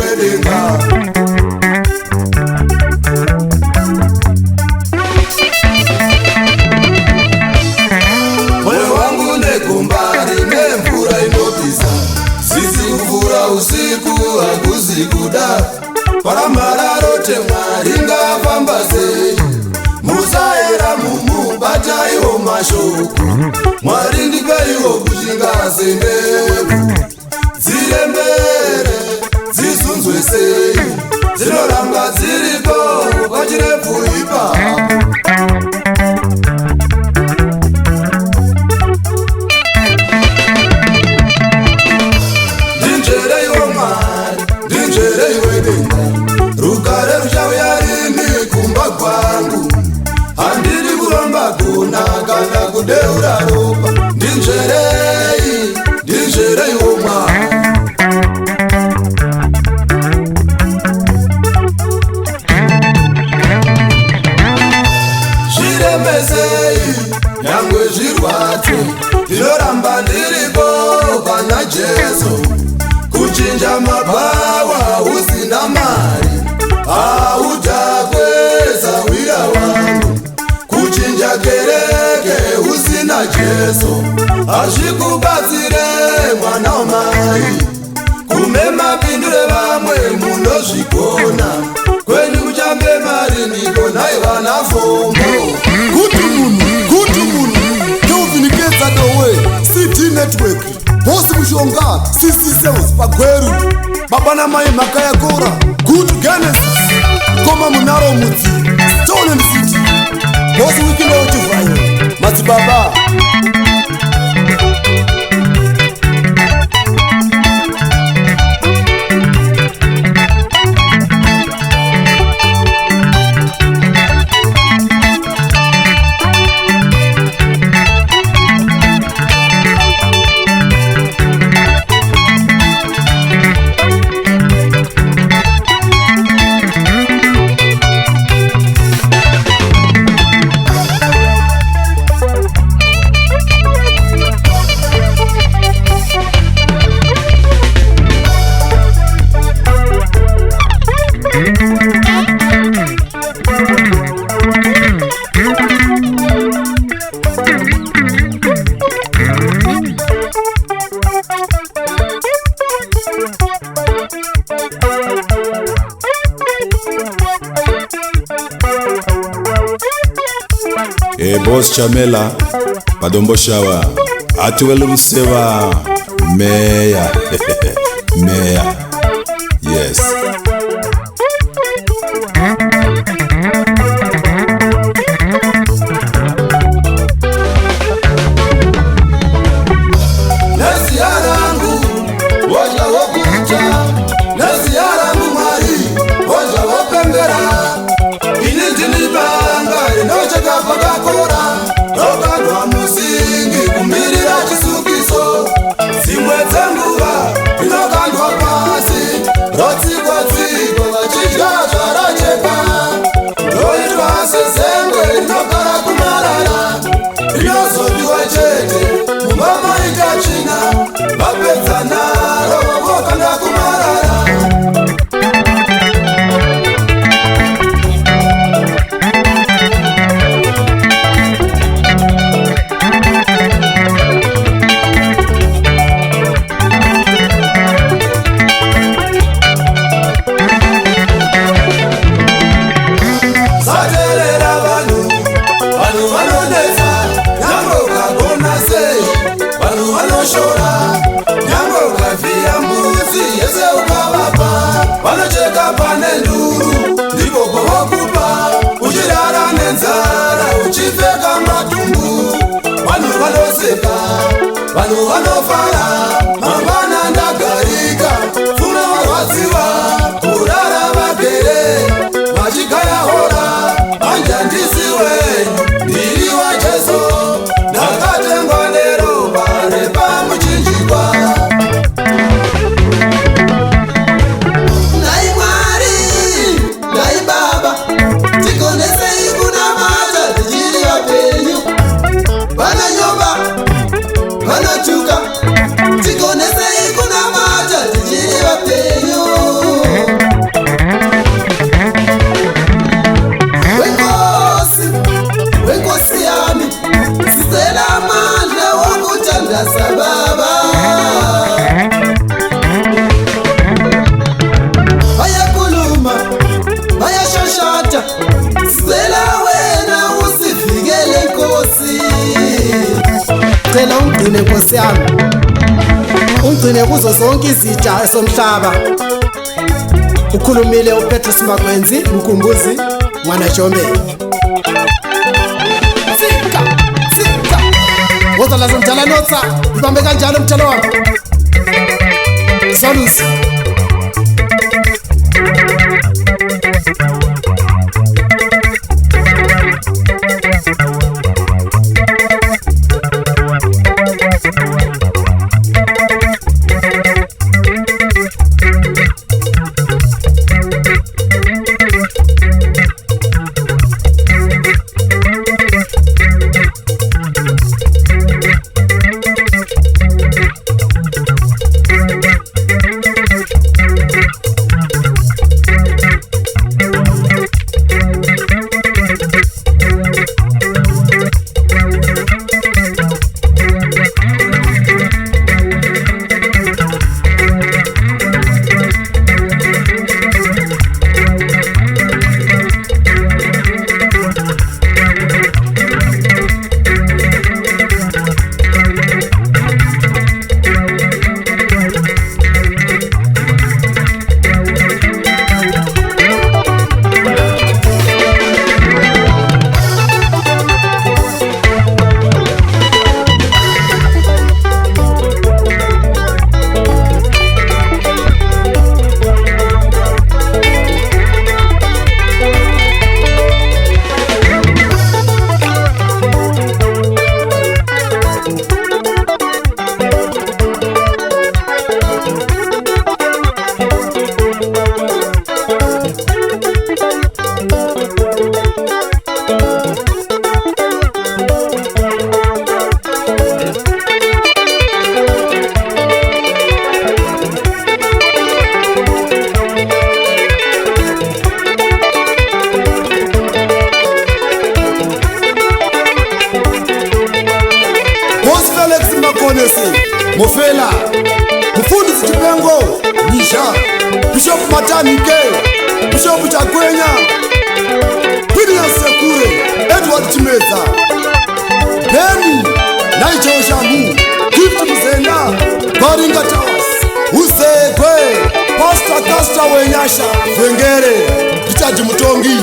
wedenga. Moyo wangu nekumbari nemvura inopisa, sisi kufura usiku hakuzi kuda. Paramararo temwari ngafamba sei, musaera mumubataiwo mashoko. Mwari ndipeiwo kushingaze mbewu, dzirembere dzizunzwe sei, dzinoramba dziripo pachirefu ipapo. Ndinzvereiwo Mwari, ndinzvereiwo denga, rugare ruchauya rini kumba kwangu. Handiri kuromba kuna kana kudeura ropa. Ndinzverei, ndinzvereiwo Mwari. Zvirembesei nyangwe zvirwadze, ndinoramba ndiripo pana Jesu. Kuchinja mabawa usina mari, hautakweza wira wangu. Kuchinja kereke usina Jesu, hazvikubatsire mwana wamai. Kumema pindure vamwe munozvikona, kwenyu kuchambe mari ndiko nai vana fombo. Kuti munhu Kelvin Kedza Dowe, CD Network, Boss Mushonga, CC Sales Pagweru, Baba na Mai Makaya Kora, Good Genesis, Koma Munaro Mutsi, Stolen City, Boss Wikino Ochivayo, Matsibaba. Boss Chamela, Padombo Shawa, Atuelu Seva, Meya, Meya, yes. Vanocheka pane nduru, ndipo kwavakupa. Uchirara nenzara, uchipfeka matumbu. Vanhu vanoseka, vanhu vanofara. Mangwana ndagarika, pfuma varwadziwa. Kurara vagere, vachigaya hora. Manje handisiwe, ndiri waJesu. Ndakatengwa neropa repamuchinjikwa. Vana nyumba, vana chuka, tiko agcine kuzo zonke izitsha esomhlaba. Ukhulumile uPetrus Magwenzi Mkhumbuzi Mwana Jombe. Sika woza lazo mjala notsa ibambe kanjalo mjalo wami. Salusi Mofela Mufundisi Chipengo Nisha Bishop Matanike Bishop Chakwenya William Sekure Edward Chimeza Beni Naicho Shamu Gift Mzenda Baringa Tawas Usekwe Pastor Kasta Wenyasha Fengere Richard Mutongi